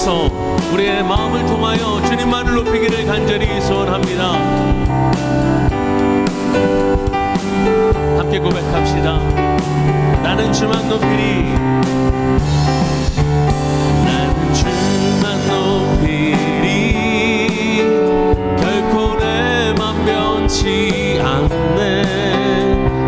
찬양하면서 우리의 마음을 통하여 주님만을 높이기를 간절히 소원합니다. 함께 고백합시다. 나는 주만 높이리. 나는 주만 높이리. 결코 내 맘 변치 않네.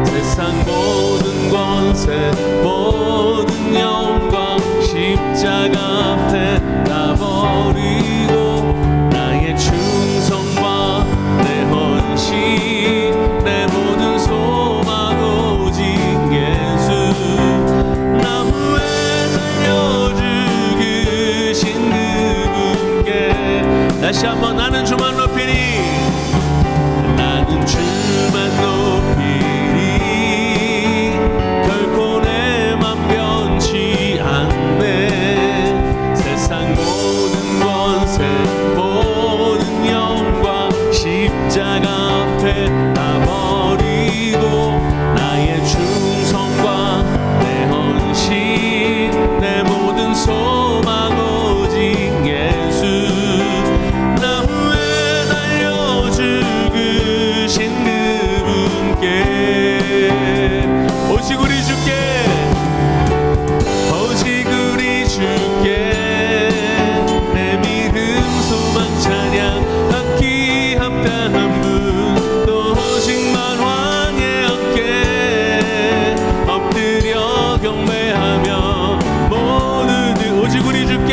세상 모든 권세 모든 영광 십자가 앞에 다 버리고 나의 충성과 내 헌신 내 모든 소망 오직 예수 나무에 달려 죽으신 그분께 다시 한번 나는 주만 높이리. 나는 주만 높이리. 결코 내 맘 변치 않네. 세상 모든 권세 모든 영광 십자가 앞에 다 버리고 나의 충성과 내 헌신 내 모든 소망 오직 예수 나무에 달려 죽으신 그분께 오직 우리 주께 오직 우리 주께 내 믿음 소망 찬양 받기 합당한 분 또 오직 만왕의 함께 엎드려 경배하며 모두들 오직 우리 주께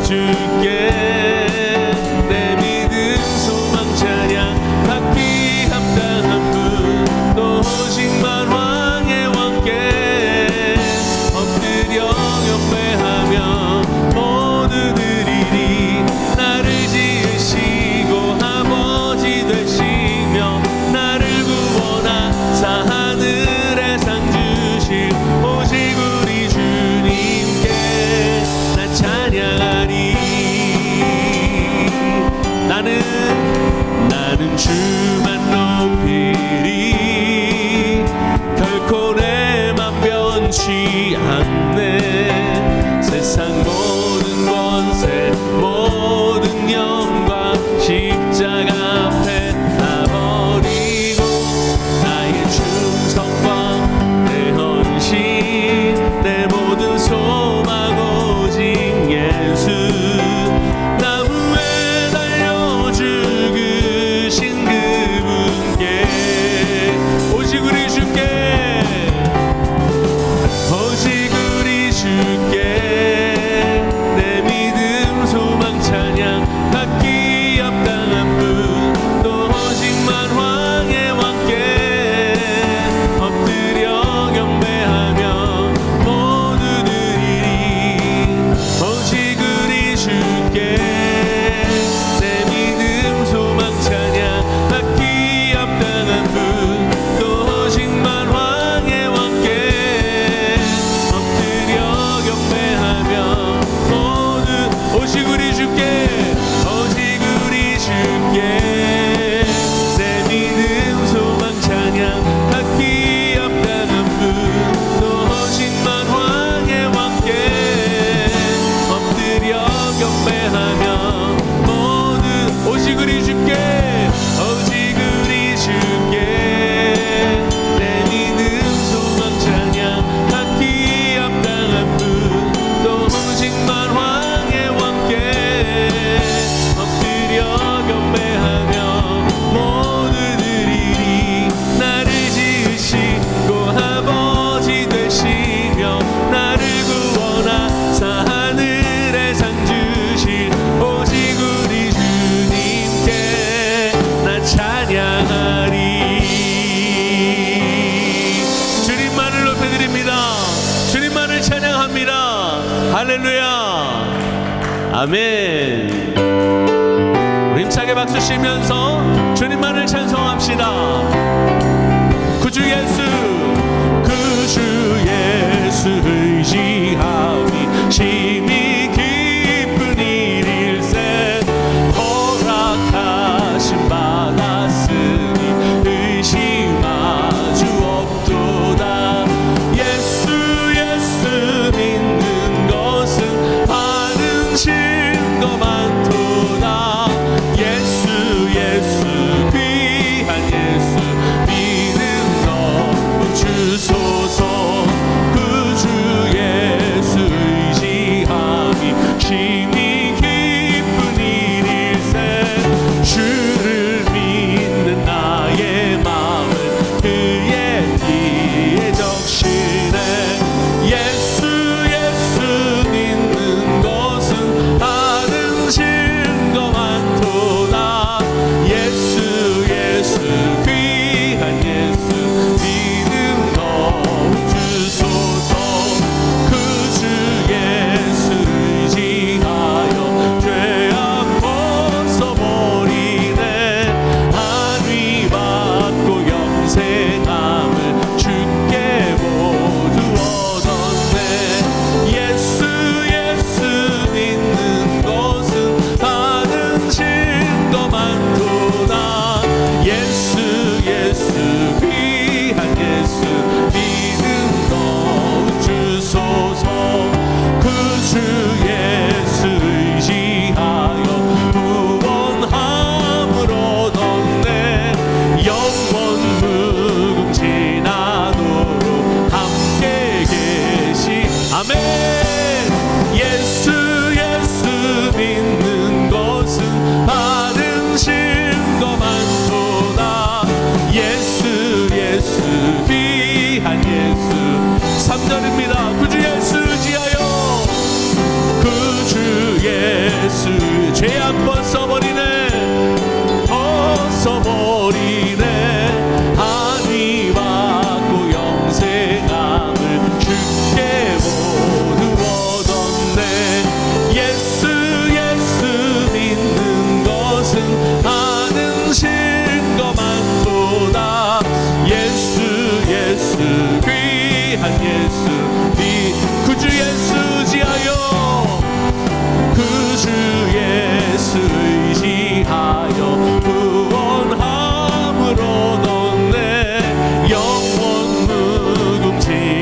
주께 내 믿음 소망 찬양 받기 합당한 분 또 오직 만왕의 왕께 엎드려 경배하며 모두들이리. 나를 지으시고 아버지 되시며 나를 구원하사 하늘에 상 주실 오직 우리 주님께 나 찬양하리. 나는 주만 높이리. 결코 내 맘 변치 않네. 세상 모든 권세 모든 영광 십자가 앞에 다 버리고 나의 충성과 내 헌신 내 모든 소망 오직 예수 나무에 달려 죽으신 그분께 오직 우리 주께 오직 우리 주께 내 믿음 소망 찬양 받기 합당한 분 또 오직 만왕의 왕께 엎드려 경배하며 모두들이리. 오직 우리 주께 내 믿음 소망 찬양 받기 합당한 분 또 오직 만왕의 왕께 엎드려 경배하며 모두 오직 우리 주께 오직 우리 주께 내 믿음 소망 찬양 받기 합당한 분 또 오직 만왕의 왕께 엎드려 경배하며 모두 오직 우리 주께 오직 우리 주께 내 믿음 소망 찬양 받기 합당한 분 또 오직 만왕의 왕께 엎드려 경배하며 모두들이리. 나를 지으시고 아버지 되시며 나를 구원하사 하늘에 상 주실 오직 우리 주님께 나 찬양하리. 주님만을 높여드립니다. 주님만을 찬양합니다. 할렐루야 아멘. 우리 힘차게 박수 치면서 주님만을 찬송합시다. 구주 예수 의지하니 심히 기쁜 일일세. 허락하신 받았으니 의심할 주 없도다. 예수 믿는 것은 심히 기쁜 일일세 주를 믿는 나의 마음을 그의 뒤에 적시네 예수 예수 믿는 것은 다른 증거 많도다 예수 예수 귀한 예수 믿음 더욱 주소서 그 주 예수 의지하여 죄악 벗어버리네 안위 받고 영생함을 주께 모두 얻었네 예수 예수 믿는 것은 다른 증거 많도다 예수 예수 귀한 예수 믿음 더욱 주소서 그 주 예수 의지하여 구원함을 얻었네 영원 무궁지나도록 함께 계시 아멘 예수 예수 믿는 것은 다른 증거 많도다 예수 예수 귀한 예수 3절입니다 그 주 예수 의지하여 그 주 예수 죄악 벗어버리네 벗어버리네 안위 받고 영생함을 주께 모두 얻었네 예수 예수 믿는 것은 다른 증거 많도다 예수 예수 귀한 예수 그 주 예수 의지하여 그 주 예수 의지하여 구원함을 얻었네 영원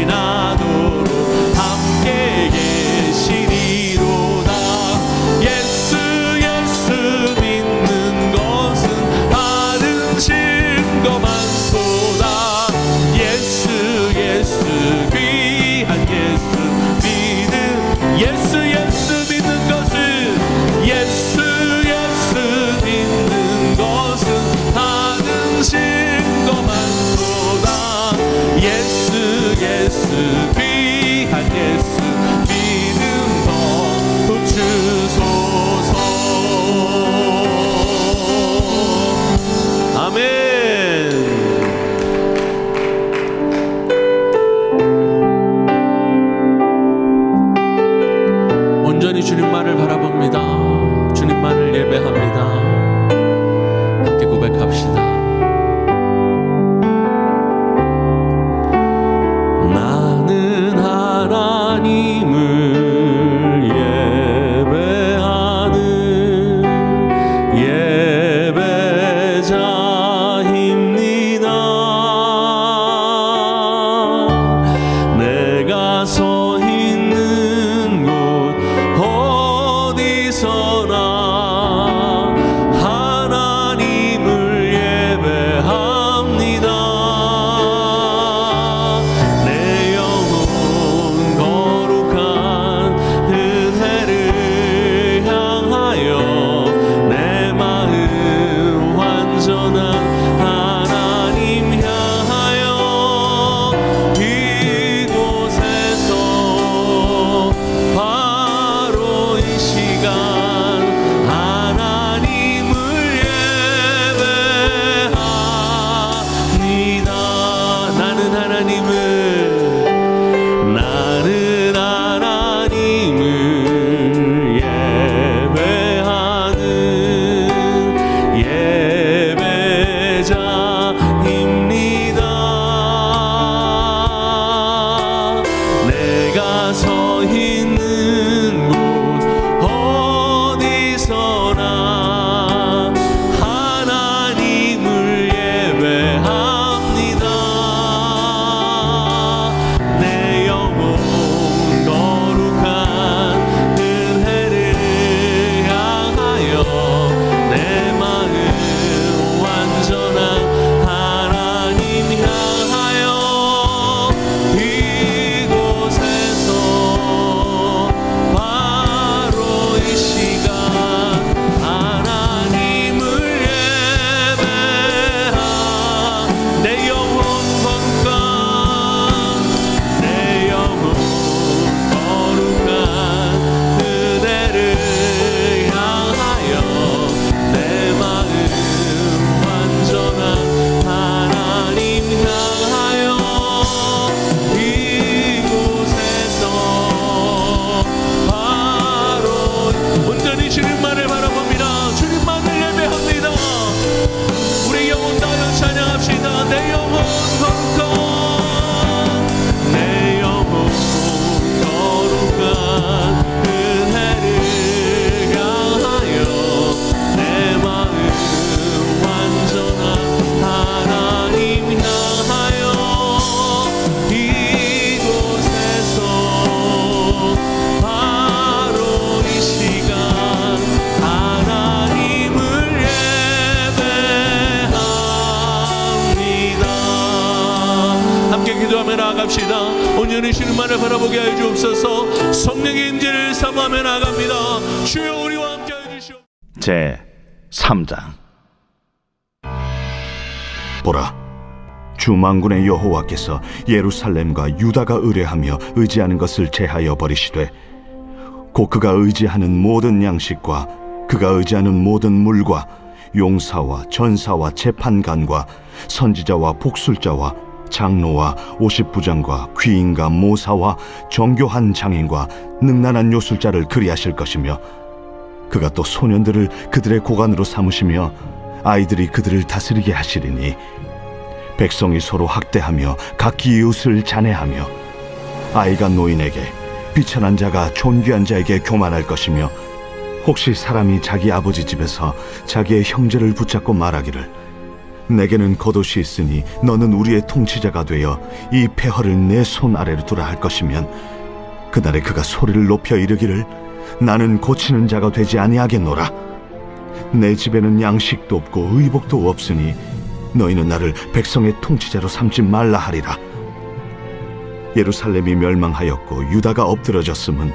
무궁지나도록 함께 계시리로다 예수 예수 믿는 것은 다른 증거 많도다 예수 예수 귀한 예수 믿음 예수 예수 믿는 것은 예수 예수 믿는 것은 다른 증거 많도다 예수 예수 귀한 예수 믿음 더욱 주소서 아멘 온전히 주님만을 바라봅니다 주님만을 예배합니다 함께 고백합시다 나는 하나님을 예배하는 예배자입니다 내가 서 있는 곳 어디서나 하나님을 예배합니다 내 영혼 거룩한 은혜를 향하여 내 마음 완전한 하나님 향하여 이곳에서 바로 이 시간 하나님을 예배합니다 나는 하나님을 예배하는 예배자입니다 내가 서 있는 곳 어디서나 하나님을 예배합니다 내 영혼 거룩한 은혜를 향하여 내 마음 완전한 하나님 향하여 이곳에서 나를 바라보게 하여 주옵소서. 성령의 임재를 사모하며 나아갑니다. 주여 우리와 함께 하여 주시옵소서. 제 3장. 보라, 주 만군의 여호와께서 예루살렘과 유다가 의뢰하며 의지하는 것을 제하여 버리시되 곧 그가 의지하는 모든 양식과 그가 의지하는 모든 물과 용사와 전사와 재판관과 선지자와 복술자와 장로와 오십부장과 귀인과 모사와 정교한 장인과 능란한 요술자를 그리하실 것이며 그가 또 소년들을 그들의 고관으로 삼으시며 아이들이 그들을 다스리게 하시리니 백성이 서로 학대하며 각기 이웃을 잔해하며 아이가 노인에게 비천한 자가 존귀한 자에게 교만할 것이며 혹시 사람이 자기 아버지 집에서 자기의 형제를 붙잡고 말하기를 내게는 겉옷이 있으니 너는 우리의 통치자가 되어 이 폐허를 내 손 아래로 두라 할 것이면 그날에 그가 소리를 높여 이르기를 나는 고치는 자가 되지 아니하겠노라. 내 집에는 양식도 없고 의복도 없으니 너희는 나를 백성의 통치자로 삼지 말라 하리라. 예루살렘이 멸망하였고 유다가 엎드러졌음은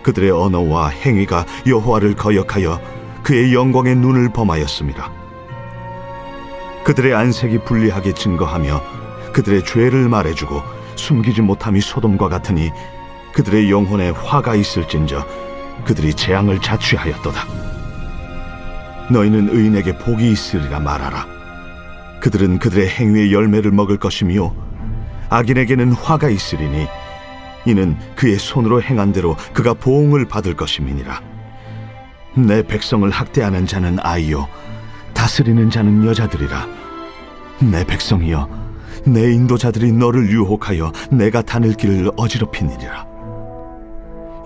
그들의 언어와 행위가 여호와를 거역하여 그의 영광의 눈을 범하였습니다. 그들의 안색이 불리하게 증거하며 그들의 죄를 말해주고 숨기지 못함이 소돔과 같으니 그들의 영혼에 화가 있을진저 그들이 재앙을 자취하였도다. 너희는 의인에게 복이 있으리라 말하라. 그들은 그들의 행위의 열매를 먹을 것이며 악인에게는 화가 있으리니 이는 그의 손으로 행한 대로 그가 보응을 받을 것임이니라. 내 백성을 학대하는 자는 아이요 다스리는 자는 여자들이라. 내 백성이여, 내 인도자들이 너를 유혹하여 내가 다닐 길을 어지럽히니라.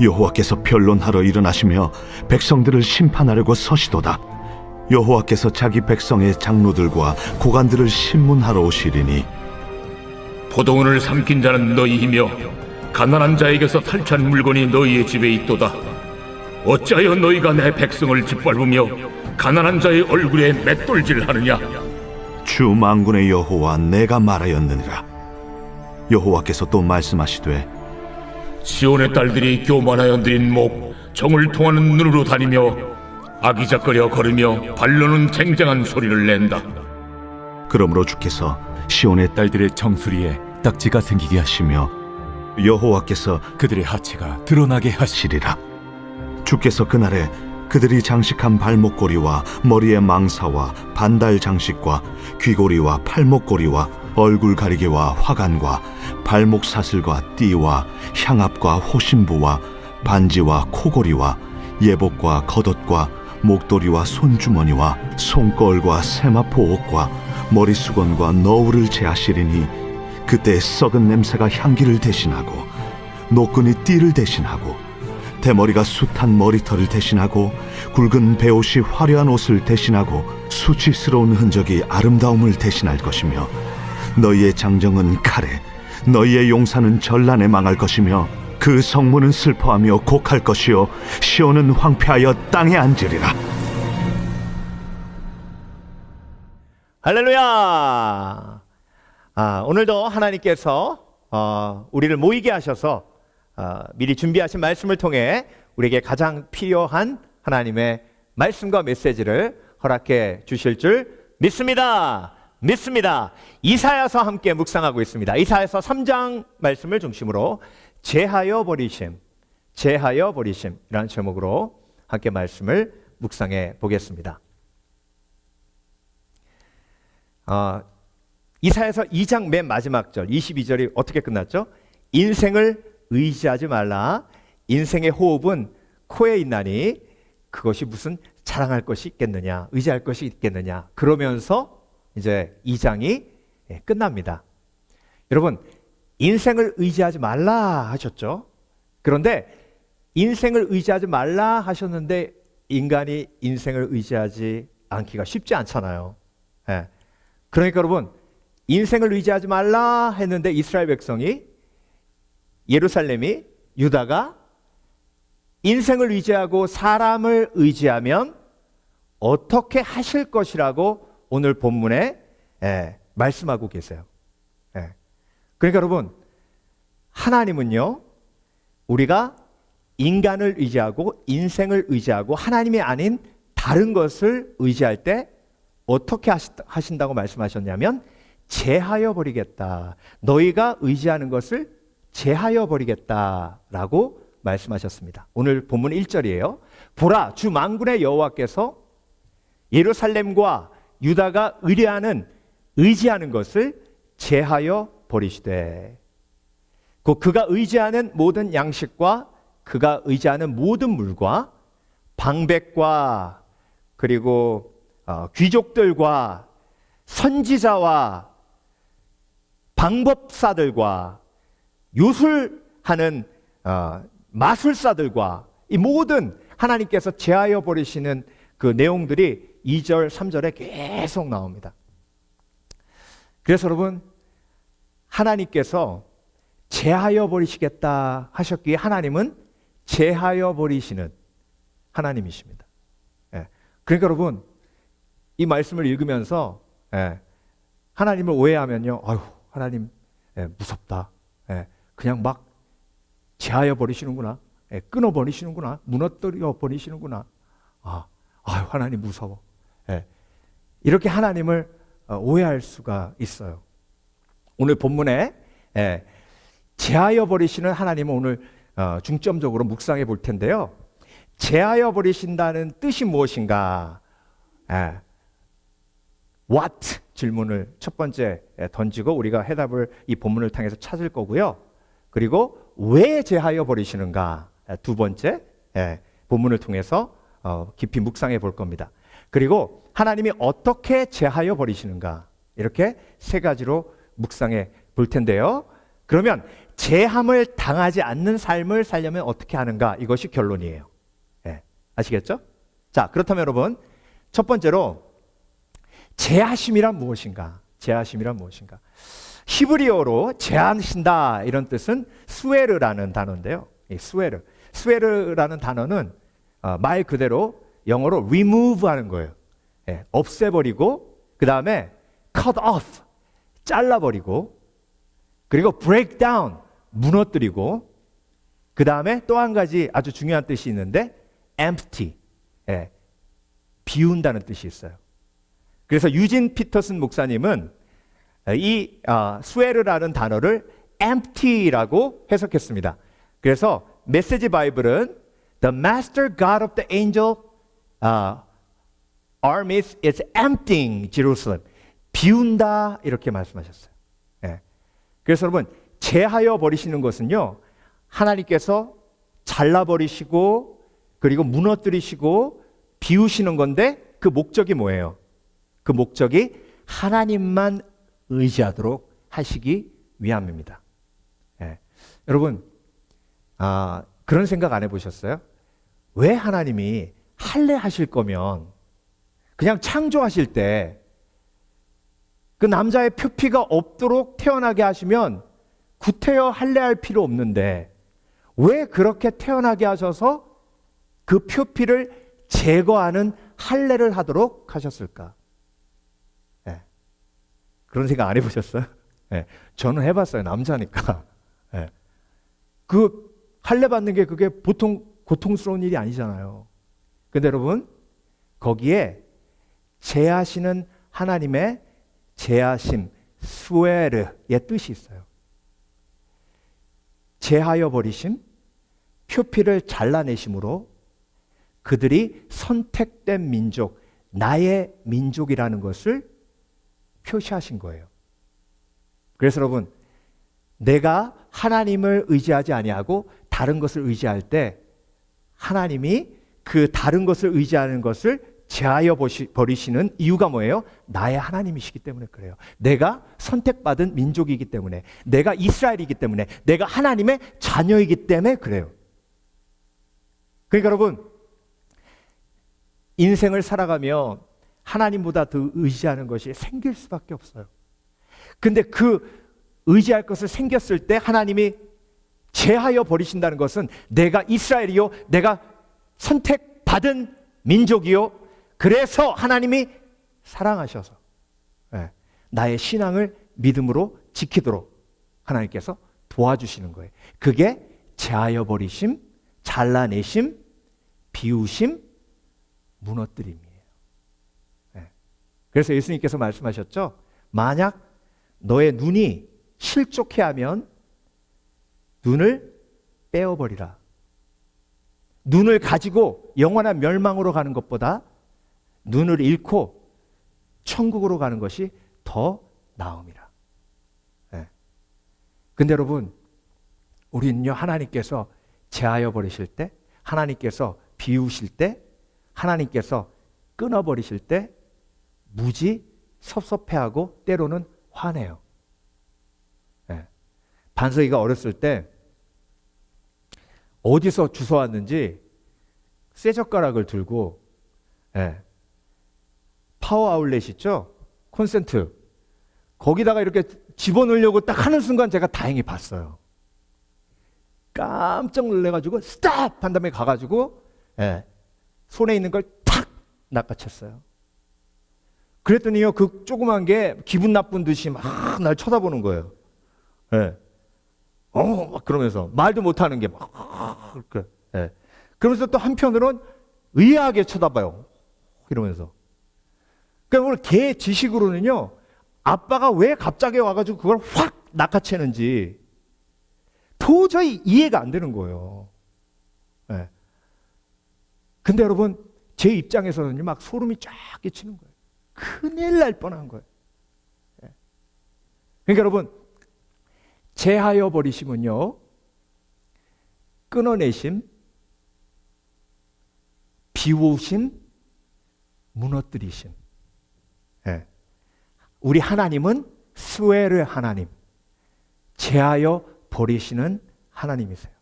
여호와께서 변론하러 일어나시며 백성들을 심판하려고 서시도다. 여호와께서 자기 백성의 장로들과 고관들을 심문하러 오시리니 포도원을 삼킨 자는 너희이며 가난한 자에게서 탈취한 물건이 너희의 집에 있도다. 어찌하여 너희가 내 백성을 짓밟으며 가난한 자의 얼굴에 맷돌질하느냐? 주 만군의 여호와 내가 말하였느니라. 여호와께서 또 말씀하시되 시온의 딸들이 교만하여 느린 목 정을 통하는 눈으로 다니며 아기작거려 걸으며 발로는 쟁쟁한 소리를 낸다. 그러므로 주께서 시온의 딸들의 정수리에 딱지가 생기게 하시며 여호와께서 그들의 하체가 드러나게 하시리라. 주께서 그날에 그들이 장식한 발목고리와 머리의 망사와 반달 장식과 귀고리와 팔목고리와 얼굴 가리개와 화관과 발목 사슬과 띠와 향압과 호심부와 반지와 코고리와 예복과 겉옷과 목도리와 손주머니와 손걸과 세마포 옷과 머리수건과 너울을 제하시리니 그때 썩은 냄새가 향기를 대신하고 노끈이 띠를 대신하고 대머리가 숱한 머리털을 대신하고 굵은 베옷이 화려한 옷을 대신하고 수치스러운 흔적이 아름다움을 대신할 것이며 너희의 장정은 칼에 너희의 용사는 전란에 망할 것이며 그 성문은 슬퍼하며 곡할 것이요 시온은 황폐하여 땅에 앉으리라. 할렐루야. 오늘도 하나님께서 우리를 모이게 하셔서 미리 준비하신 말씀을 통해 우리에게 가장 필요한 하나님의 말씀과 메시지를 허락해 주실 줄 믿습니다. 이사야서 함께 묵상하고 있습니다. 이사야서 3장 말씀을 중심으로 제하여 버리심이라는 제목으로 함께 말씀을 묵상해 보겠습니다. 이사야서 2장 맨 마지막 절 22절이 어떻게 끝났죠? 인생을 의지하지 말라. 인생의 호흡은 코에 있나니 그것이 무슨 자랑할 것이 있겠느냐, 의지할 것이 있겠느냐. 그러면서 이제 2장이 끝납니다. 여러분, 인생을 의지하지 말라 하셨죠? 그런데 인생을 의지하지 말라 하셨는데 인간이 인생을 의지하지 않기가 쉽지 않잖아요. 그러니까 여러분, 인생을 의지하지 말라 했는데 이스라엘 백성이, 예루살렘이, 유다가 인생을 의지하고 사람을 의지하면 어떻게 하실 것이라고 오늘 본문에 말씀하고 계세요. 그러니까 여러분, 하나님은요 우리가 인간을 의지하고 인생을 의지하고 하나님이 아닌 다른 것을 의지할 때 어떻게 하신다고 말씀하셨냐면 제하여 버리겠다. 너희가 의지하는 것을 제하여 버리겠다라고 말씀하셨습니다. 오늘 본문 1절이에요. 보라, 주 만군의 여호와께서 예루살렘과 유다가 의지하는 것을 제하여 버리시되 그가 의지하는 모든 양식과 그가 의지하는 모든 물과 방백과 그리고 귀족들과 선지자와 방법사들과 요술하는 마술사들과 이 모든 하나님께서 제하여 버리시는 그 내용들이 2절, 3절에 계속 나옵니다. 그래서 여러분, 하나님께서 제하여 버리시겠다 하셨기에 하나님은 제하여 버리시는 하나님이십니다. 예. 그러니까 여러분, 이 말씀을 읽으면서 하나님을 오해하면요, 아유, 하나님 무섭다. 그냥 막 제하여 버리시는구나. 끊어 버리시는구나. 무너뜨려 버리시는구나. 아유, 하나님 무서워. 이렇게 하나님을 오해할 수가 있어요. 오늘 본문에 제하여 버리시는 하나님은 오늘 중점적으로 묵상해 볼 텐데요. 제하여 버리신다는 뜻이 무엇인가? What? 질문을 첫 번째 던지고 우리가 해답을 이 본문을 통해서 찾을 거고요. 그리고 왜 제하여 버리시는가? 두 번째 본문을 통해서 깊이 묵상해 볼 겁니다. 그리고 하나님이 어떻게 제하여 버리시는가? 이렇게 세 가지로 묵상해 볼 텐데요. 그러면 제함을 당하지 않는 삶을 살려면 어떻게 하는가? 이것이 결론이에요. 아시겠죠? 자, 그렇다면 여러분, 첫 번째로 제하심이란 무엇인가? 제하심이란 무엇인가? 히브리어로 제하신다 이런 뜻은 스웨르라는 단어인데요. 이 스웨르라는 단어는 말 그대로 영어로 remove 하는 거예요. 없애버리고, 그 다음에 cut off, 잘라버리고, 그리고 break down, 무너뜨리고, 그 다음에 또 한 가지 아주 중요한 뜻이 있는데 empty, 비운다는 뜻이 있어요. 그래서 유진 피터슨 목사님은 이 스웨르라는 단어를 empty라고 해석했습니다. 그래서 메시지 바이블은 The Master God of the Angel Armies is emptying Jerusalem. 비운다 이렇게 말씀하셨어요. 그래서 여러분, 제하여 버리시는 것은요, 하나님께서 잘라버리시고 그리고 무너뜨리시고 비우시는 건데 그 목적이 뭐예요? 그 목적이 하나님만 의지하도록 하시기 위함입니다. 여러분, 그런 생각 안 해보셨어요? 왜 하나님이 할례하실 거면 그냥 창조하실 때 그 남자의 표피가 없도록 태어나게 하시면 구태여 할례할 필요 없는데 왜 그렇게 태어나게 하셔서 그 표피를 제거하는 할례를 하도록 하셨을까? 그런 생각 안 해보셨어요? 저는 해봤어요. 남자니까. 그 할례 받는 게 그게 보통 고통스러운 일이 아니잖아요. 근데 여러분, 거기에 제하시는 하나님의 제하심, 스웨르의 뜻이 있어요. 제하여 버리심, 표피를 잘라내심으로 그들이 선택된 민족, 나의 민족이라는 것을 표시하신 거예요. 그래서 여러분, 내가 하나님을 의지하지 아니하고 다른 것을 의지할 때 하나님이 그 다른 것을 의지하는 것을 제하여 버리시는 이유가 뭐예요? 나의 하나님이시기 때문에 그래요. 내가 선택받은 민족이기 때문에, 내가 이스라엘이기 때문에, 내가 하나님의 자녀이기 때문에 그래요. 그러니까 여러분, 인생을 살아가며 하나님보다 더 의지하는 것이 생길 수밖에 없어요. 근데 그 의지할 것을 생겼을 때 하나님이 제하여 버리신다는 것은 내가 이스라엘이요, 내가 선택받은 민족이요, 그래서 하나님이 사랑하셔서 나의 신앙을 믿음으로 지키도록 하나님께서 도와주시는 거예요. 그게 제하여 버리심, 잘라내심, 비우심, 무너뜨림이에요. 네. 그래서 예수님께서 말씀하셨죠. 만약 너의 눈이 실족해 하면 눈을 빼어버리라. 눈을 가지고 영원한 멸망으로 가는 것보다 눈을 잃고 천국으로 가는 것이 더 나음이라. 네. 근데 여러분, 우리는요, 하나님께서 제하여 버리실 때, 하나님께서 비우실 때, 하나님께서 끊어버리실 때 무지 섭섭해하고 때로는 화내요. 네. 반석이가 어렸을 때 어디서 주워왔는지 쇠젓가락을 들고, 네, 파워 아울렛 있죠? 콘센트. 거기다가 이렇게 집어넣으려고 딱 하는 순간 제가 다행히 봤어요. 깜짝 놀래가지고 스탑! 한 다음에 가가지고, 예, 손에 있는 걸 탁! 낚아챘어요. 그랬더니요, 그 조그만 게 기분 나쁜 듯이 막 날 쳐다보는 거예요. 예. 막 그러면서 말도 못하는 게 막, 예. 그러면서 또 한편으론 의아하게 쳐다봐요. 이러면서. 그러니까 오늘 걔 지식으로는요, 아빠가 왜 갑자기 와가지고 그걸 확 낚아채는지 도저히 이해가 안 되는 거예요. 네. 근데 여러분, 제 입장에서는요, 막 소름이 쫙 끼치는 거예요. 큰일 날 뻔한 거예요. 네. 그러니까 여러분, 제하여 버리심은요, 끊어내심, 비우심, 무너뜨리심. 네. 우리 하나님은 스웨르 하나님, 제하여 버리시는 하나님이세요.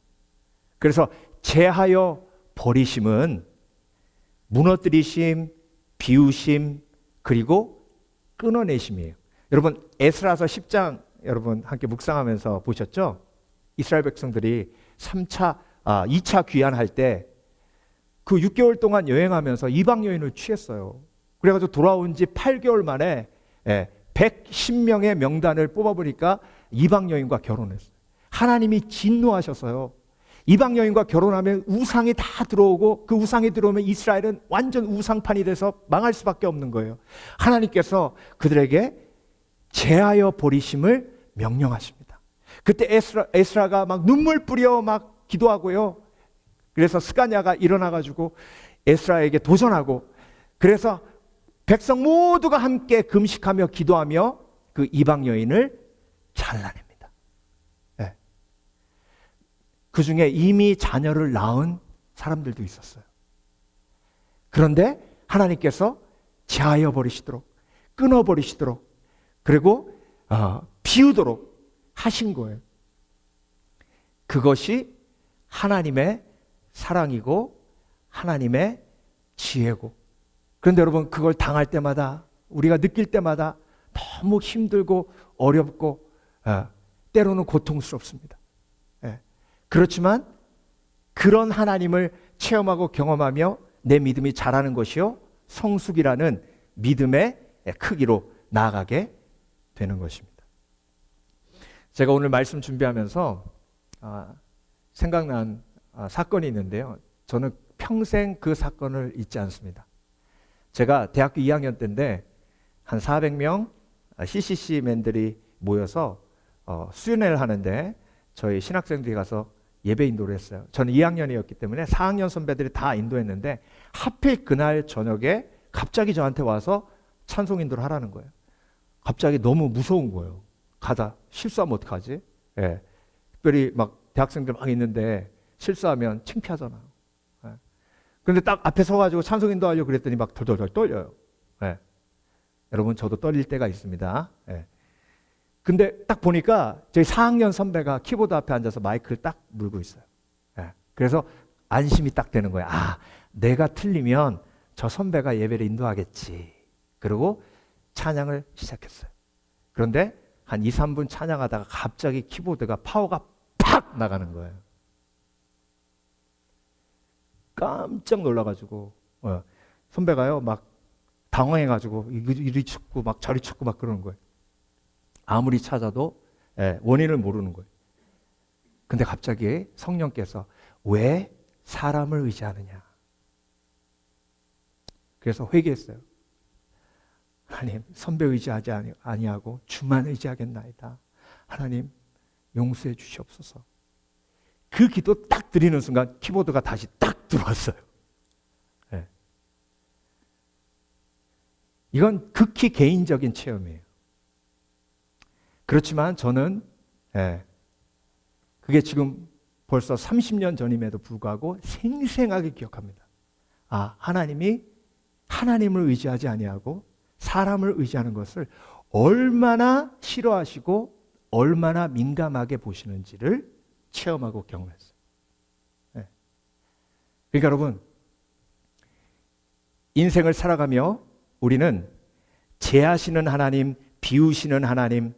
그래서 제하여 버리심은 무너뜨리심, 비우심, 그리고 끊어내심이에요. 여러분, 에스라서 10장 여러분 함께 묵상하면서 보셨죠? 이스라엘 백성들이 2차 귀환할 때 그 6개월 동안 여행하면서 이방 여인을 취했어요. 그래가지고 돌아온 지 8개월 만에 110명의 명단을 뽑아보니까 이방 여인과 결혼했어요. 하나님이 진노하셔서요, 이방 여인과 결혼하면 우상이 다 들어오고, 그 우상이 들어오면 이스라엘은 완전 우상판이 돼서 망할 수밖에 없는 거예요. 하나님께서 그들에게 제하여 버리심을 명령하십니다. 그때 에스라가 막 눈물 뿌려 막 기도하고요, 그래서 스가냐가 일어나가지고 에스라에게 도전하고, 그래서 백성 모두가 함께 금식하며 기도하며 그 이방 여인을 잘라냅니다. 네. 그 중에 이미 자녀를 낳은 사람들도 있었어요. 그런데 하나님께서 제하여 버리시도록, 끊어버리시도록, 그리고 비우도록 하신 거예요. 그것이 하나님의 사랑이고 하나님의 지혜고. 그런데 여러분, 그걸 당할 때마다, 우리가 느낄 때마다 너무 힘들고 어렵고 때로는 고통스럽습니다. 그렇지만 그런 하나님을 체험하고 경험하며 내 믿음이 자라는 것이요, 성숙이라는 믿음의 크기로 나아가게 되는 것입니다. 제가 오늘 말씀 준비하면서 생각난 사건이 있는데요, 저는 평생 그 사건을 잊지 않습니다. 제가 대학교 2학년 때인데 한 400명 CCC맨들이 모여서 수련회를 하는데 저희 신학생들이 가서 예배 인도를 했어요. 저는 2학년이었기 때문에 4학년 선배들이 다 인도했는데 하필 그날 저녁에 갑자기 저한테 와서 찬송 인도를 하라는 거예요. 갑자기 너무 무서운 거예요. 가다 실수하면 어떡하지? 예. 특별히 막 대학생들 막 있는데 실수하면 창피하잖아요. 예. 그런데 딱 앞에 서가지고 찬송 인도하려고 그랬더니 막 덜덜덜 떨려요. 예. 여러분, 저도 떨릴 때가 있습니다. 예. 근데 딱 보니까 저희 4학년 선배가 키보드 앞에 앉아서 마이크를 딱 물고 있어요. 예. 그래서 안심이 딱 되는 거예요. 아, 내가 틀리면 저 선배가 예배를 인도하겠지. 그리고 찬양을 시작했어요. 그런데 한 2, 3분 찬양하다가 갑자기 키보드가 파워가 팍 나가는 거예요. 깜짝 놀라가지고 선배가요 막 당황해가지고 이리 쳤고 막 저리 쳤고 막 그러는 거예요. 아무리 찾아도 원인을 모르는 거예요. 근데 갑자기 성령께서 왜 사람을 의지하느냐? 그래서 회개했어요. 하나님, 선배 의지하지 아니하고 주만 의지하겠나이다. 하나님, 용서해 주시옵소서. 그 기도 딱 드리는 순간 키보드가 다시 딱 들어왔어요. 네. 이건 극히 개인적인 체험이에요. 그렇지만 저는 그게 지금 벌써 30년 전임에도 불구하고 생생하게 기억합니다. 아, 하나님이 하나님을 의지하지 아니하고 사람을 의지하는 것을 얼마나 싫어하시고 얼마나 민감하게 보시는지를 체험하고 경험했어요. 네. 그러니까 여러분, 인생을 살아가며 우리는 제하시는 하나님, 비우시는 하나님,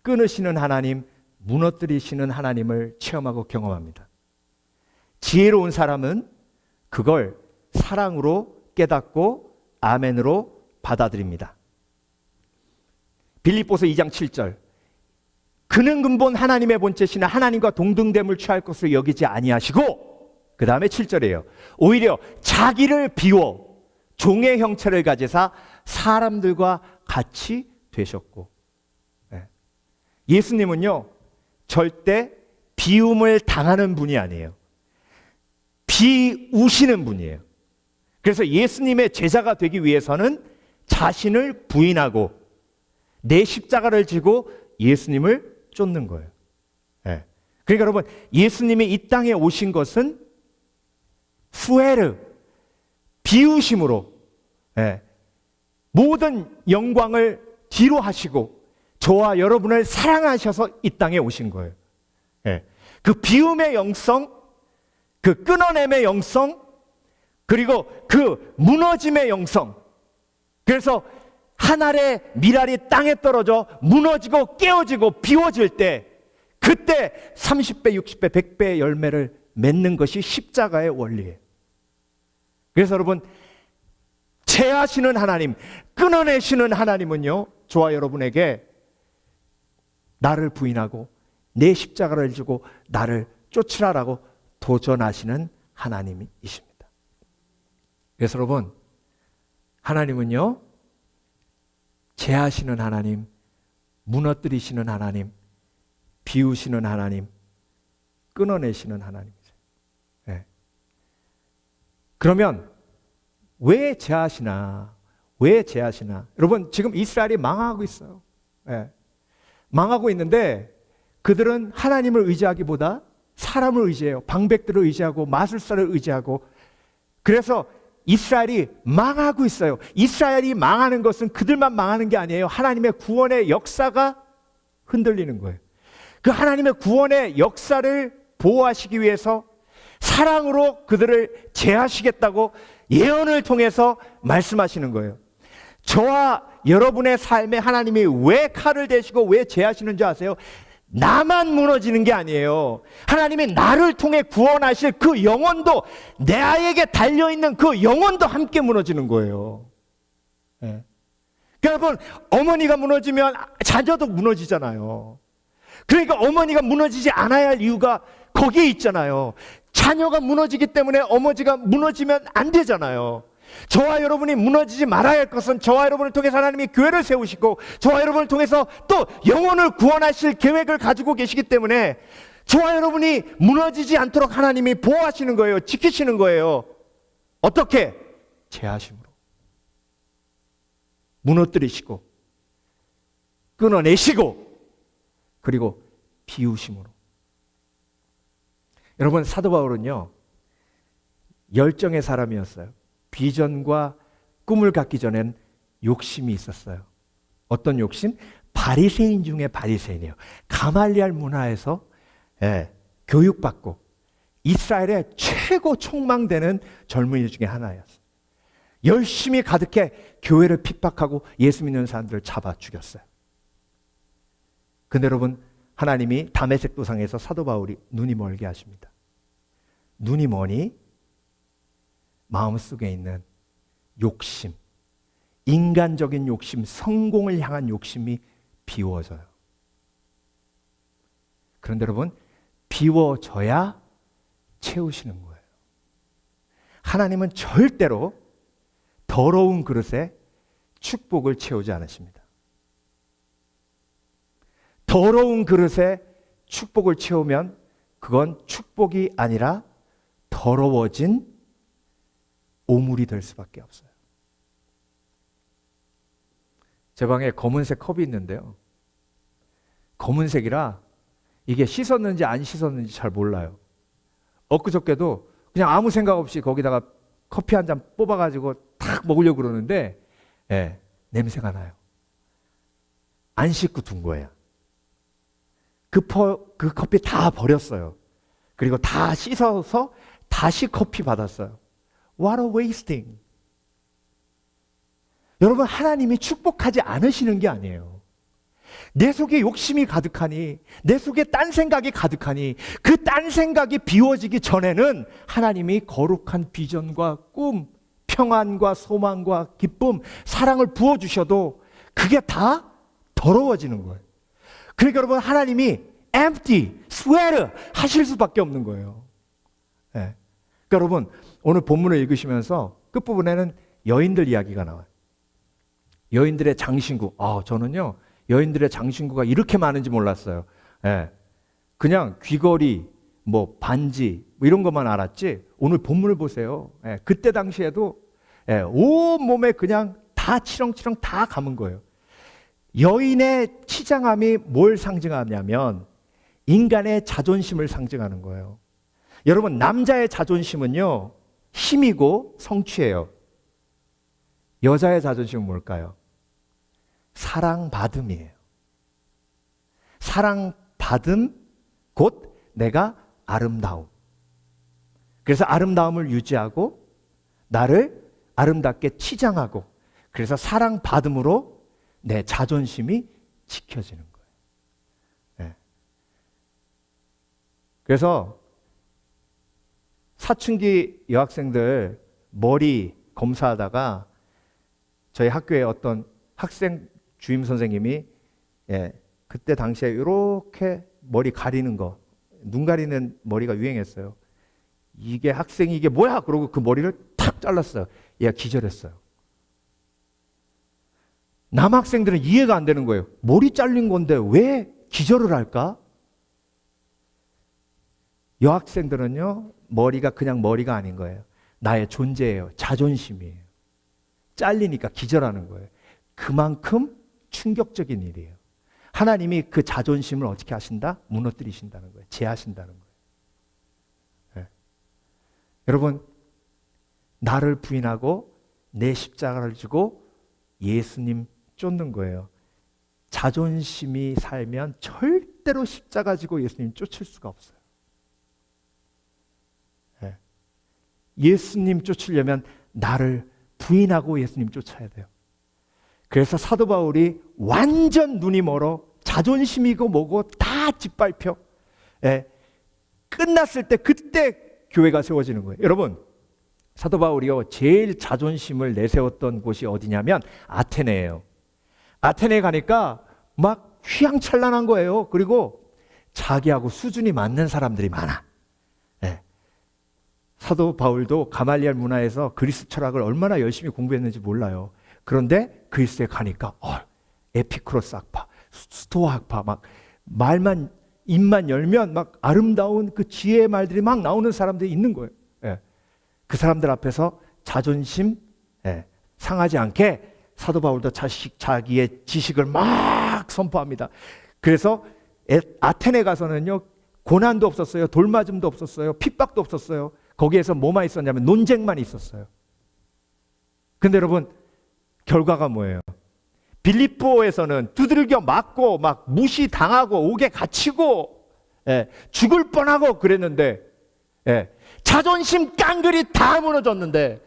끊으시는 하나님, 무너뜨리시는 하나님을 체험하고 경험합니다. 지혜로운 사람은 그걸 사랑으로 깨닫고 아멘으로 받아들입니다. 빌립보서 2장 7절, 그는 근본 하나님의 본체시나 하나님과 동등됨을 취할 것으로 여기지 아니하시고, 그 다음에 7절이에요. 오히려 자기를 비워 종의 형체를 가지사 사람들과 같이 되셨고. 예수님은요, 절대 비움을 당하는 분이 아니에요. 비우시는 분이에요. 그래서 예수님의 제자가 되기 위해서는 자신을 부인하고 내 십자가를 지고 예수님을 쫓는 거예요. 그러니까 여러분, 예수님이 이 땅에 오신 것은 후에르, 비우심으로 모든 영광을 뒤로 하시고 저와 여러분을 사랑하셔서 이 땅에 오신 거예요. 그 비움의 영성, 그 끊어냄의 영성, 그리고 그 무너짐의 영성. 그래서 한 알의 밀알이 땅에 떨어져 무너지고 깨어지고 비워질 때, 그때 30배, 60배, 100배의 열매를 맺는 것이 십자가의 원리예요. 그래서 여러분, 제하시는 하나님, 끊어내시는 하나님은요, 저와 여러분에게 나를 부인하고 내 십자가를 지고 나를 쫓으라라고 도전하시는 하나님이십니다. 그래서 여러분, 하나님은요, 제하시는 하나님, 무너뜨리시는 하나님, 비우시는 하나님, 끊어내시는 하나님이세요. 그러면 왜 제하시나? 왜 제하시나? 여러분, 지금 이스라엘이 망하고 있어요. 망하고 있는데 그들은 하나님을 의지하기보다 사람을 의지해요. 방백들을 의지하고 마술사를 의지하고. 그래서 이스라엘이 망하고 있어요. 이스라엘이 망하는 것은 그들만 망하는 게 아니에요. 하나님의 구원의 역사가 흔들리는 거예요. 그 하나님의 구원의 역사를 보호하시기 위해서 사랑으로 그들을 제하시겠다고 예언을 통해서 말씀하시는 거예요. 저와 여러분의 삶에 하나님이 왜 칼을 대시고 왜 제하시는 줄 아세요? 나만 무너지는 게 아니에요. 하나님이 나를 통해 구원하실 그 영혼도, 내 아이에게 달려있는 그 영혼도 함께 무너지는 거예요. 여러분, 어머니가 무너지면 자녀도 무너지잖아요. 그러니까 어머니가 무너지지 않아야 할 이유가 거기에 있잖아요. 자녀가 무너지기 때문에 어머니가 무너지면 안 되잖아요. 저와 여러분이 무너지지 말아야 할 것은 저와 여러분을 통해서 하나님이 교회를 세우시고 저와 여러분을 통해서 또 영혼을 구원하실 계획을 가지고 계시기 때문에 저와 여러분이 무너지지 않도록 하나님이 보호하시는 거예요. 지키시는 거예요. 어떻게? 제하심으로. 무너뜨리시고 끊어내시고 그리고 비우심으로. 여러분, 사도 바울은요, 열정의 사람이었어요. 비전과 꿈을 갖기 전엔 욕심이 있었어요. 어떤 욕심? 바리새인 중에 바리새인이에요. 가말리알 문화에서 교육받고 이스라엘의 최고 촉망되는 젊은이 중에 하나였어요. 열심히 가득해 교회를 핍박하고 예수 믿는 사람들을 잡아 죽였어요. 근데 여러분, 하나님이 다메섹 도상에서 사도 바울이 눈이 멀게 하십니다. 눈이 머니 마음속에 있는 욕심, 인간적인 욕심, 성공을 향한 욕심이 비워져요. 그런데 여러분, 비워져야 채우시는 거예요. 하나님은 절대로 더러운 그릇에 축복을 채우지 않으십니다. 더러운 그릇에 축복을 채우면 그건 축복이 아니라 더러워진 오물이 될 수밖에 없어요. 제 방에 검은색 컵이 있는데요. 검은색이라 이게 씻었는지 안 씻었는지 잘 몰라요. 엊그저께도 그냥 아무 생각 없이 거기다가 커피 한 잔 뽑아가지고 탁 먹으려고 그러는데 냄새가 나요. 안 씻고 둔 거예요. 그 커피 다 버렸어요. 그리고 다 씻어서 다시 커피 받았어요. What a wasting. 여러분, 하나님이 축복하지 않으시는 게 아니에요. 내 속에 욕심이 가득하니, 내 속에 딴 생각이 가득하니, 그 딴 생각이 비워지기 전에는 하나님이 거룩한 비전과 꿈, 평안과 소망과 기쁨, 사랑을 부어주셔도 그게 다 더러워지는 거예요. 그러니까 여러분, 하나님이 empty, sweat 하실 수밖에 없는 거예요. 그러니까 여러분, 오늘 본문을 읽으시면서 끝부분에는 여인들 이야기가 나와요. 여인들의 장신구. 저는요, 여인들의 장신구가 이렇게 많은지 몰랐어요. 그냥 귀걸이, 뭐 반지, 뭐 이런 것만 알았지. 오늘 본문을 보세요. 그때 당시에도 온 몸에 그냥 다 치렁치렁 다 감은 거예요. 여인의 치장함이 뭘 상징하냐면 인간의 자존심을 상징하는 거예요. 여러분, 남자의 자존심은요, 힘이고 성취예요. 여자의 자존심은 뭘까요? 사랑받음이에요. 사랑받음 곧 내가 아름다움. 그래서 아름다움을 유지하고 나를 아름답게 치장하고, 그래서 사랑받음으로 내 자존심이 지켜지는 거예요. 그래서 사춘기 여학생들 머리 검사하다가 저희 학교에 어떤 학생 주임 선생님이 그때 당시에 이렇게 머리 가리는 거, 눈 가리는 머리가 유행했어요. 이게 학생이 이게 뭐야? 그러고 그 머리를 탁 잘랐어요. 얘가 기절했어요. 남학생들은 이해가 안 되는 거예요. 머리 잘린 건데 왜 기절을 할까? 여학생들은요, 머리가 그냥 머리가 아닌 거예요. 나의 존재예요. 자존심이에요. 잘리니까 기절하는 거예요. 그만큼 충격적인 일이에요. 하나님이 그 자존심을 어떻게 하신다? 무너뜨리신다는 거예요. 제하신다는 거예요. 여러분, 나를 부인하고 내 십자가를 지고 예수님 쫓는 거예요. 자존심이 살면 절대로 십자가 지고 예수님 쫓을 수가 없어요. 예수님 쫓으려면 나를 부인하고 예수님 쫓아야 돼요. 그래서 사도 바울이 완전 눈이 멀어 자존심이고 뭐고 다 짓밟혀. 끝났을 때 그때 교회가 세워지는 거예요. 여러분, 사도 바울이요, 제일 자존심을 내세웠던 곳이 어디냐면 아테네예요. 아테네에 가니까 막 휘황찬란한 거예요. 그리고 자기하고 수준이 맞는 사람들이 많아. 사도 바울도 가말리엘 문화에서 그리스 철학을 얼마나 열심히 공부했는지 몰라요. 그런데 그리스에 가니까 에피쿠로스 학파, 스토아 학파, 막 말만 입만 열면 막 아름다운 그 지혜의 말들이 막 나오는 사람들이 있는 거예요. 그 사람들 앞에서 자존심 상하지 않게 사도 바울도 자기의 지식을 막 선포합니다. 그래서 아테네 가서는요, 고난도 없었어요. 돌맞음도 없었어요. 핍박도 없었어요. 거기에서 뭐만 있었냐면 논쟁만 있었어요. 근데 여러분, 결과가 뭐예요? 빌립보에서는 두들겨 맞고 막 무시당하고 옥에 갇히고 죽을 뻔하고 그랬는데 자존심 깡그리 다 무너졌는데,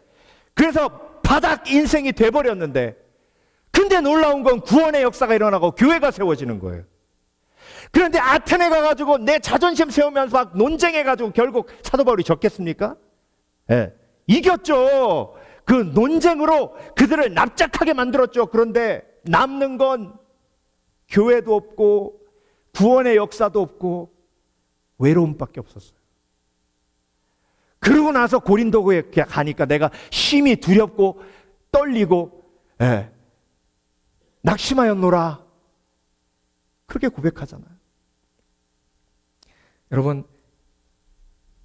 그래서 바닥 인생이 돼버렸는데, 근데 놀라운 건 구원의 역사가 일어나고 교회가 세워지는 거예요. 그런데 아테네 가가지고 내 자존심 세우면서 막 논쟁해가지고 결국 사도 바울이 졌겠습니까? 이겼죠. 그 논쟁으로 그들을 납작하게 만들었죠. 그런데 남는 건 교회도 없고 구원의 역사도 없고 외로움밖에 없었어요. 그러고 나서 고린도에 가니까 내가 심히 두렵고 떨리고 낙심하였노라. 그렇게 고백하잖아요. 여러분,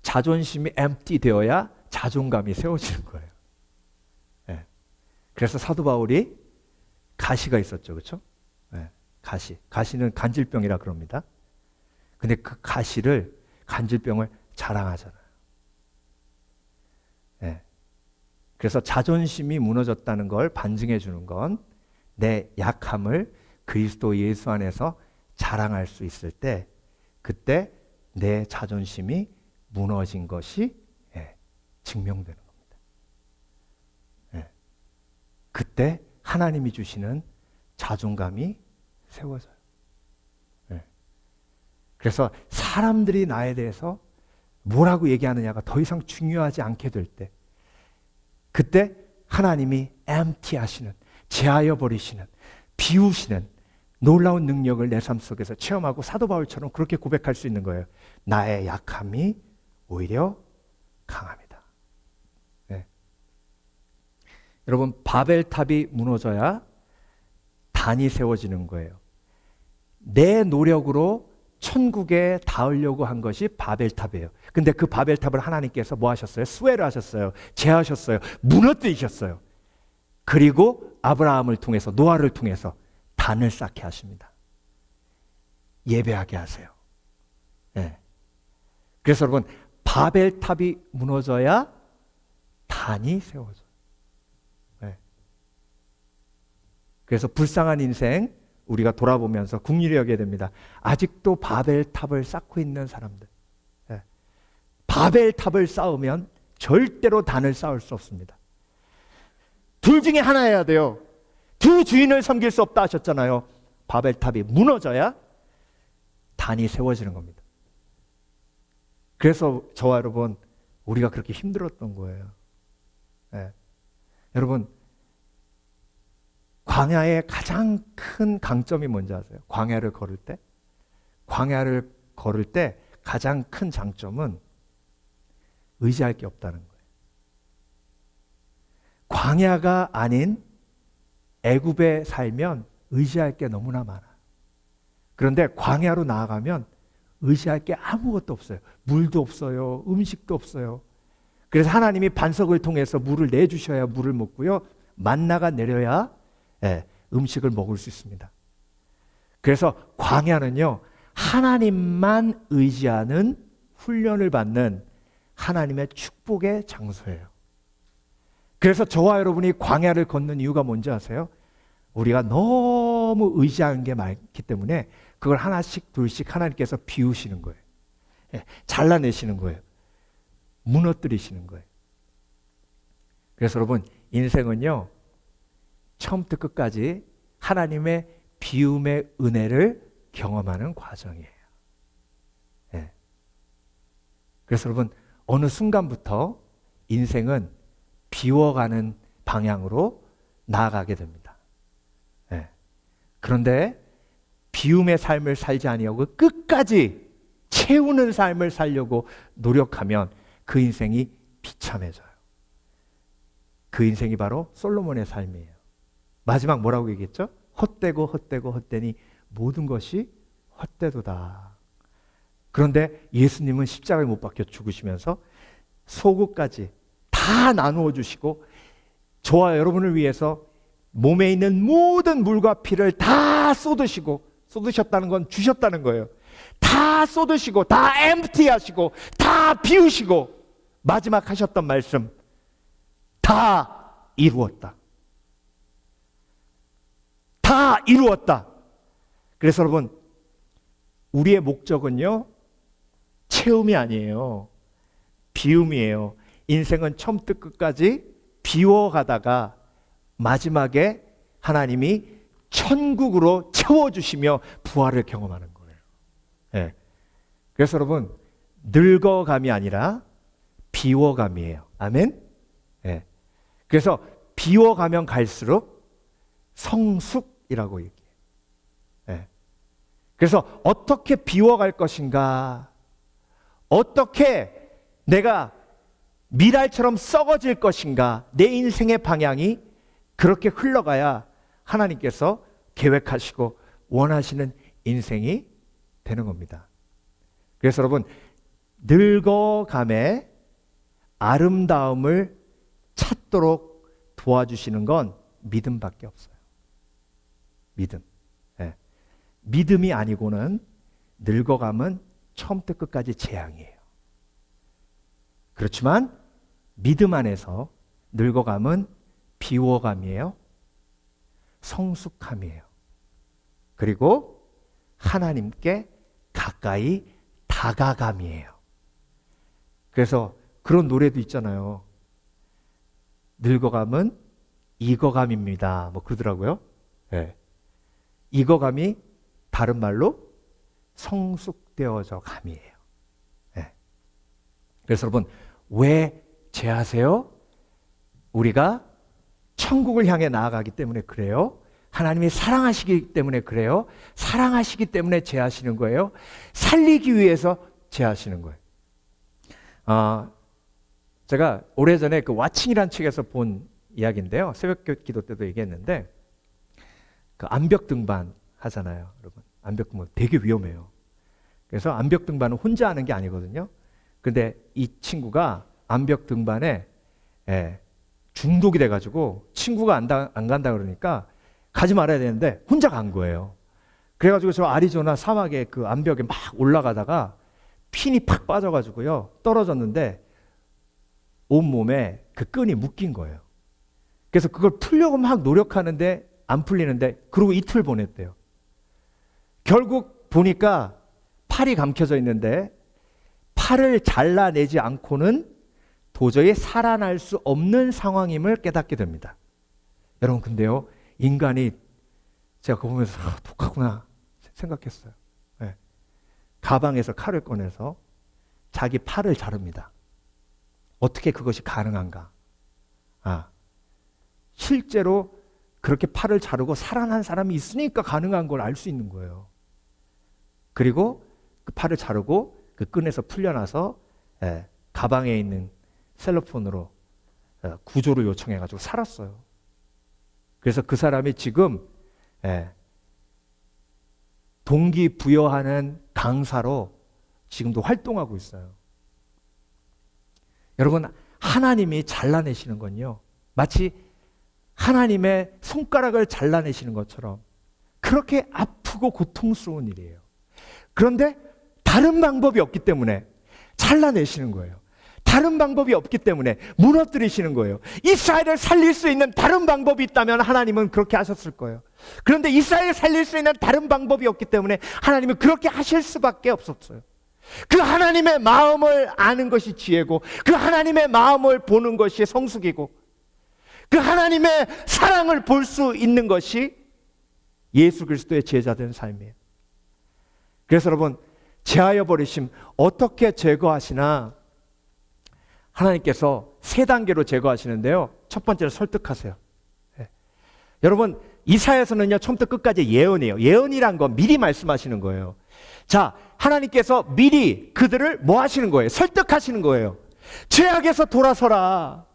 자존심이 empty 되어야 자존감이 세워지는 거예요. 그래서 사도 바울이 가시가 있었죠. 그렇죠? 가시는 간질병이라 그럽니다. 근데 그 간질병을 자랑하잖아요. 그래서 자존심이 무너졌다는 걸 반증해 주는 건 내 약함을 그리스도 예수 안에서 자랑할 수 있을 때, 그때 내 자존심이 무너진 것이 증명되는 겁니다. 그때 하나님이 주시는 자존감이 세워져요. 그래서 사람들이 나에 대해서 뭐라고 얘기하느냐가 더 이상 중요하지 않게 될 때, 그때 하나님이 empty 하시는, 제하여 버리시는, 비우시는 놀라운 능력을 내 삶 속에서 체험하고 사도 바울처럼 그렇게 고백할 수 있는 거예요. 나의 약함이 오히려 강합니다. 여러분, 바벨탑이 무너져야 단이 세워지는 거예요. 내 노력으로 천국에 닿으려고 한 것이 바벨탑이에요. 근데 그 바벨탑을 하나님께서 뭐 하셨어요? 수혜를 하셨어요. 제하셨어요. 무너뜨리셨어요. 그리고 아브라함을 통해서, 노아를 통해서 단을 쌓게 하십니다. 예배하게 하세요. 그래서 여러분, 바벨탑이 무너져야 단이 세워져요. 그래서 불쌍한 인생 우리가 돌아보면서 긍휼히 여겨야 됩니다. 아직도 바벨탑을 쌓고 있는 사람들. 바벨탑을 쌓으면 절대로 단을 쌓을 수 없습니다. 둘 중에 하나여야 돼요. 두 주인을 섬길 수 없다 하셨잖아요. 바벨탑이 무너져야 단이 세워지는 겁니다. 그래서 저와 여러분, 우리가 그렇게 힘들었던 거예요. 여러분, 광야의 가장 큰 강점이 뭔지 아세요? 광야를 걸을 때 가장 큰 장점은 의지할 게 없다는 거예요. 광야가 아닌 애굽에 살면 의지할 게 너무나 많아요. 그런데 광야로 나아가면 의지할 게 아무것도 없어요. 물도 없어요. 음식도 없어요. 그래서 하나님이 반석을 통해서 물을 내주셔야 물을 먹고요. 만나가 내려야 음식을 먹을 수 있습니다. 그래서 광야는요, 하나님만 의지하는 훈련을 받는 하나님의 축복의 장소예요. 그래서 저와 여러분이 광야를 걷는 이유가 뭔지 아세요? 우리가 너무 의지하는 게 많기 때문에 그걸 하나씩 둘씩 하나님께서 비우시는 거예요. 잘라내시는 거예요. 무너뜨리시는 거예요. 그래서 여러분, 인생은요, 처음부터 끝까지 하나님의 비움의 은혜를 경험하는 과정이에요. 그래서 여러분, 어느 순간부터 인생은 비워가는 방향으로 나아가게 됩니다. 그런데 비움의 삶을 살지 아니하고 끝까지 채우는 삶을 살려고 노력하면 그 인생이 비참해져요. 그 인생이 바로 솔로몬의 삶이에요. 마지막 뭐라고 얘기했죠? 헛되고 헛되고 헛되니 모든 것이 헛되도다. 그런데 예수님은 십자가에 못 박혀 죽으시면서 소고까지 다 나누어 주시고 저와 여러분을 위해서 몸에 있는 모든 물과 피를 다 쏟으셨다는 건 주셨다는 거예요. 다 쏟으시고 다 엠프티 하시고 다 비우시고 마지막 하셨던 말씀, 다 이루었다. 다 이루었다. 그래서 여러분, 우리의 목적은요, 채움이 아니에요. 비움이에요. 인생은 처음부터 끝까지 비워가다가 마지막에 하나님이 천국으로 채워주시며 부활을 경험하는 거예요. 그래서 여러분, 늙어감이 아니라 비워감이에요. 아멘? 그래서 비워가면 갈수록 성숙이라고 얘기해요. 그래서 어떻게 비워갈 것인가? 어떻게 내가 미랄처럼 썩어질 것인가, 내 인생의 방향이 그렇게 흘러가야 하나님께서 계획하시고 원하시는 인생이 되는 겁니다. 그래서 여러분, 늙어감에 아름다움을 찾도록 도와주시는 건 믿음밖에 없어요. 믿음. 예. 믿음이 아니고는 늙어감은 처음부터 끝까지 재앙이에요. 그렇지만 믿음 안에서 늙어감은 비워감이에요. 성숙함이에요. 그리고 하나님께 가까이 다가감이에요. 그래서 그런 노래도 있잖아요. 늙어감은 익어감입니다. 뭐 그러더라고요. 네. 익어감이 다른 말로 성숙되어져 감이에요. 네. 그래서 여러분, 왜 제하세요? 우리가 천국을 향해 나아가기 때문에 그래요. 하나님이 사랑하시기 때문에 그래요. 사랑하시기 때문에 제하시는 거예요. 살리기 위해서 제하시는 거예요. 제가 오래전에 그 와칭이라는 책에서 본 이야기인데요. 새벽 기도 때도 얘기했는데, 그 암벽 등반 하잖아요, 여러분. 암벽 등반 되게 위험해요. 그래서 암벽 등반은 혼자 하는 게 아니거든요. 근데 이 친구가 암벽 등반에 중독이 돼가지고 친구가 안 간다 그러니까 가지 말아야 되는데 혼자 간 거예요. 그래가지고 저 아리조나 사막에 그 암벽에 막 올라가다가 핀이 팍 빠져가지고요, 떨어졌는데 온몸에 그 끈이 묶인 거예요. 그래서 그걸 풀려고 막 노력하는데 안 풀리는데, 그러고 이틀 보냈대요. 결국 보니까 팔이 감겨져 있는데 팔을 잘라내지 않고는 도저히 살아날 수 없는 상황임을 깨닫게 됩니다. 여러분, 근데요, 인간이, 제가 그거 보면서 독하구나 생각했어요. 네. 가방에서 칼을 꺼내서 자기 팔을 자릅니다. 어떻게 그것이 가능한가? 실제로 그렇게 팔을 자르고 살아난 사람이 있으니까 가능한 걸 알 수 있는 거예요. 그리고 그 팔을 자르고 그 끈에서 풀려나서 가방에 있는 셀로폰으로 구조를 요청해가지고 살았어요. 그래서 그 사람이 지금 동기부여하는 강사로 지금도 활동하고 있어요. 여러분, 하나님이 잘라내시는 건요, 마치 하나님의 손가락을 잘라내시는 것처럼 그렇게 아프고 고통스러운 일이에요. 그런데 다른 방법이 없기 때문에 잘라내시는 거예요. 다른 방법이 없기 때문에 무너뜨리시는 거예요. 이스라엘을 살릴 수 있는 다른 방법이 있다면 하나님은 그렇게 하셨을 거예요. 그런데 이스라엘을 살릴 수 있는 다른 방법이 없기 때문에 하나님은 그렇게 하실 수밖에 없었어요. 그 하나님의 마음을 아는 것이 지혜고, 그 하나님의 마음을 보는 것이 성숙이고, 그 하나님의 사랑을 볼 수 있는 것이 예수 그리스도의 제자된 삶이에요. 그래서 여러분, 제하여 버리심 어떻게 제거하시나? 하나님께서 세 단계로 제거하시는데요. 첫 번째로 설득하세요. 여러분, 이사야서는요, 처음부터 끝까지 예언이에요. 예언이란 건 미리 말씀하시는 거예요. 자, 하나님께서 미리 그들을 뭐 하시는 거예요? 설득하시는 거예요. 죄악에서 돌아서라.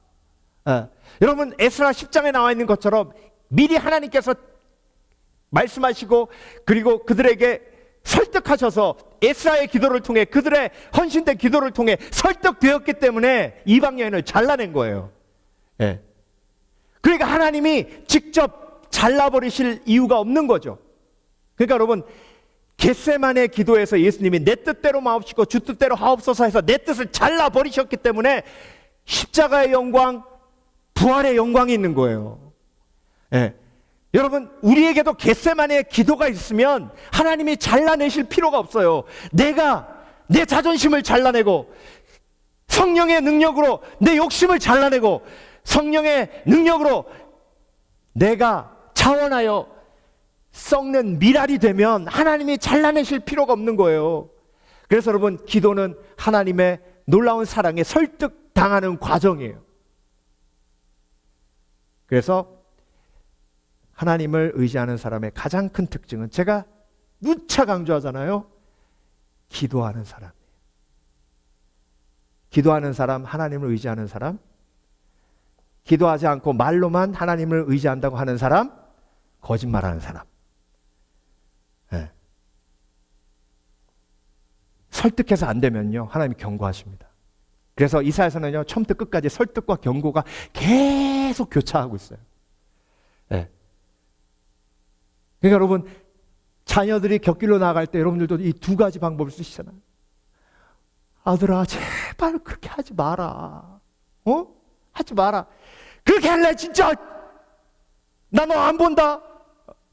여러분, 에스라 10장에 나와 있는 것처럼 미리 하나님께서 말씀하시고, 그리고 그들에게 설득하셔서 에스라의 기도를 통해, 그들의 헌신된 기도를 통해 설득되었기 때문에 이방 여인을 잘라낸 거예요. 그러니까 하나님이 직접 잘라버리실 이유가 없는 거죠. 그러니까 여러분, 겟세마네 기도에서 예수님이 내 뜻대로 마옵시고 주 뜻대로 하옵소서 해서 내 뜻을 잘라버리셨기 때문에 십자가의 영광, 부활의 영광이 있는 거예요. 여러분, 우리에게도 겟세마네의 기도가 있으면 하나님이 잘라내실 필요가 없어요. 내가 내 자존심을 잘라내고 성령의 능력으로 내 욕심을 잘라내고 성령의 능력으로 내가 자원하여 썩는 미랄이 되면 하나님이 잘라내실 필요가 없는 거예요. 그래서 여러분, 기도는 하나님의 놀라운 사랑에 설득당하는 과정이에요. 그래서 하나님을 의지하는 사람의 가장 큰 특징은, 제가 누차 강조하잖아요, 기도하는 사람이에요. 기도하는 사람, 하나님을 의지하는 사람, 기도하지 않고 말로만 하나님을 의지한다고 하는 사람, 거짓말하는 사람. 네. 설득해서 안 되면요, 하나님이 경고하십니다. 그래서 이사야서는요, 처음부터 끝까지 설득과 경고가 계속 교차하고 있어요. 네. 그러니까 여러분, 자녀들이 곁길로 나아갈 때 여러분들도 이 두 가지 방법을 쓰시잖아요. 아들아, 제발 그렇게 하지 마라. 하지 마라. 그렇게 할래, 진짜. 나 너 안 본다.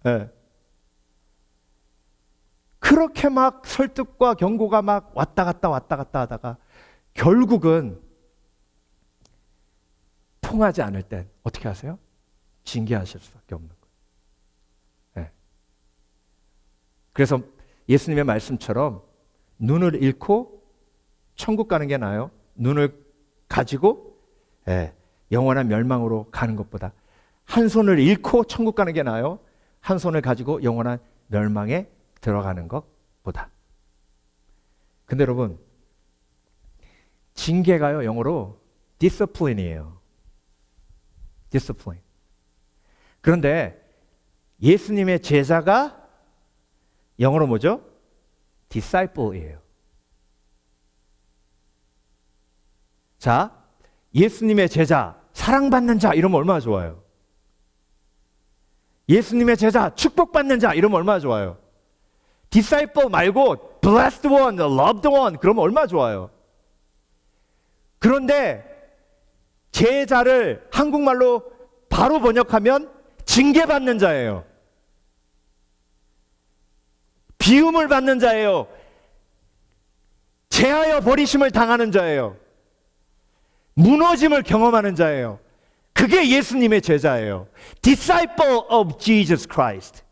네. 그렇게 막 설득과 경고가 막 왔다 갔다 하다가 결국은 통하지 않을 땐 어떻게 하세요? 징계하실 수밖에 없는 거예요. 네. 그래서 예수님의 말씀처럼 눈을 잃고 천국 가는 게 나아요. 눈을 가지고 영원한 멸망으로 가는 것보다 한 손을 잃고 천국 가는 게 나아요. 한 손을 가지고 영원한 멸망에 들어가는 것보다. 근데 여러분, 징계가요, 영어로 discipline이에요. discipline. 그런데 예수님의 제자가 영어로 뭐죠? disciple이에요. 자, 예수님의 제자, 사랑받는 자 이러면 얼마나 좋아요. 예수님의 제자, 축복받는 자 이러면 얼마나 좋아요. disciple 말고 blessed one, loved one 그러면 얼마나 좋아요. 그런데 제자를 한국말로 바로 번역하면 징계받는 자예요. 비움을 받는 자예요. 제하여 버리심을 당하는 자예요. 무너짐을 경험하는 자예요. 그게 예수님의 제자예요. Disciple of Jesus Christ.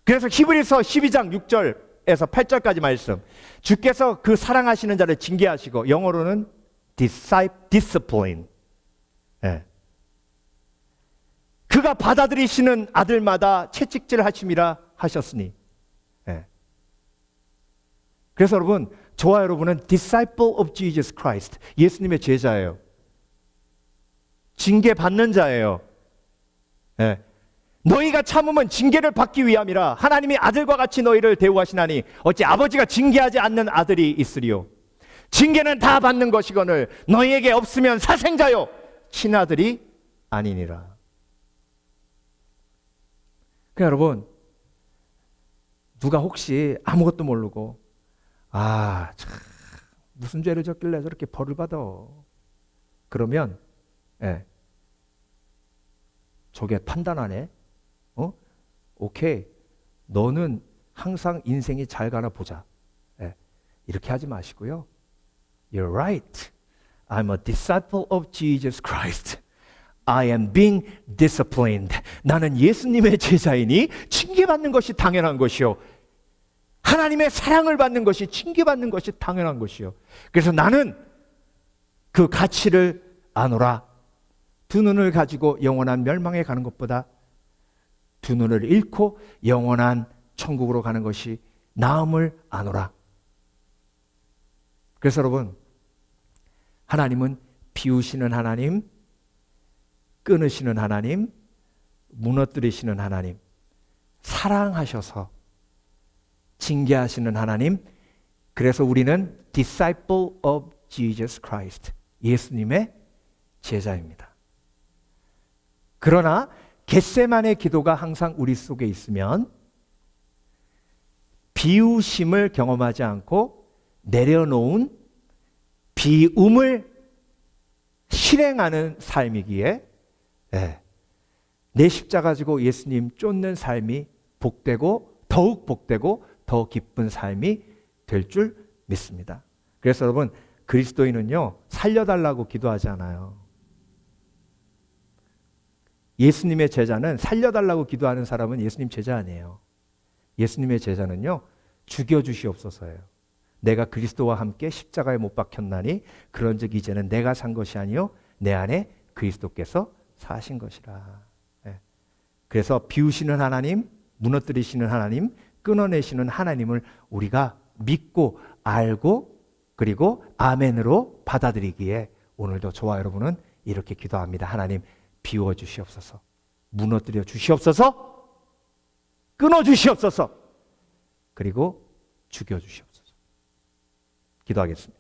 그래서 히브리서 12장 6절에서 8절까지 말씀, 주께서 그 사랑하시는 자를 징계하시고, 영어로는 discipline. 예. 그가 받아들이시는 아들마다 채찍질 하심이라 하셨으니. 예. 그래서 여러분, 저와 여러분은 disciple of Jesus Christ, 예수님의 제자예요. 징계받는 자예요. 예. 너희가 참으면 징계를 받기 위함이라. 하나님이 아들과 같이 너희를 대우하시나니 어찌 아버지가 징계하지 않는 아들이 있으리요. 징계는 다 받는 것이거늘 너희에게 없으면 사생자요 친아들이 아니니라. 그러니까 여러분, 누가 혹시 아무것도 모르고 참 무슨 죄를 졌길래 저렇게 벌을 받아, 그러면 저게 판단하네. 오케이, 너는 항상 인생이 잘 가나 보자. 이렇게 하지 마시고요. You're right. I'm a disciple of Jesus Christ. I am being disciplined. 나는 예수님의 제자이니 징계받는 것이 당연한 것이요. 하나님의 사랑을 받는 것이, 징계받는 것이 당연한 것이요. 그래서 나는 그 가치를 아노라. 두 눈을 가지고 영원한 멸망에 가는 것보다 두 눈을 잃고 영원한 천국으로 가는 것이 나음을 아노라. 그래서 여러분, 하나님은 비우시는 하나님, 끊으시는 하나님, 무너뜨리시는 하나님, 사랑하셔서 징계하시는 하나님. 그래서 우리는 disciple of Jesus Christ, 예수님의 제자입니다. 그러나 겟세마네 기도가 항상 우리 속에 있으면 비우심을 경험하지 않고 내려놓은 비움을 실행하는 삶이기에 내 십자가 지고 예수님 쫓는 삶이 복되고 더욱 복되고 더 기쁜 삶이 될 줄 믿습니다. 그래서 여러분, 그리스도인은요, 살려달라고 기도하지 않아요. 예수님의 제자는 살려달라고 기도하는 사람은 예수님 제자 아니에요. 예수님의 제자는요, 죽여주시옵소서예요. 내가 그리스도와 함께 십자가에 못 박혔나니 그런즉 이제는 내가 산 것이 아니요 내 안에 그리스도께서 사신 것이라. 그래서 비우시는 하나님, 무너뜨리시는 하나님, 끊어내시는 하나님을 우리가 믿고 알고 그리고 아멘으로 받아들이기에 오늘도 저와 여러분은 이렇게 기도합니다. 하나님 비워 주시옵소서. 무너뜨려 주시옵소서. 끊어 주시옵소서. 그리고 죽여 주시옵소서. 기도하겠습니다.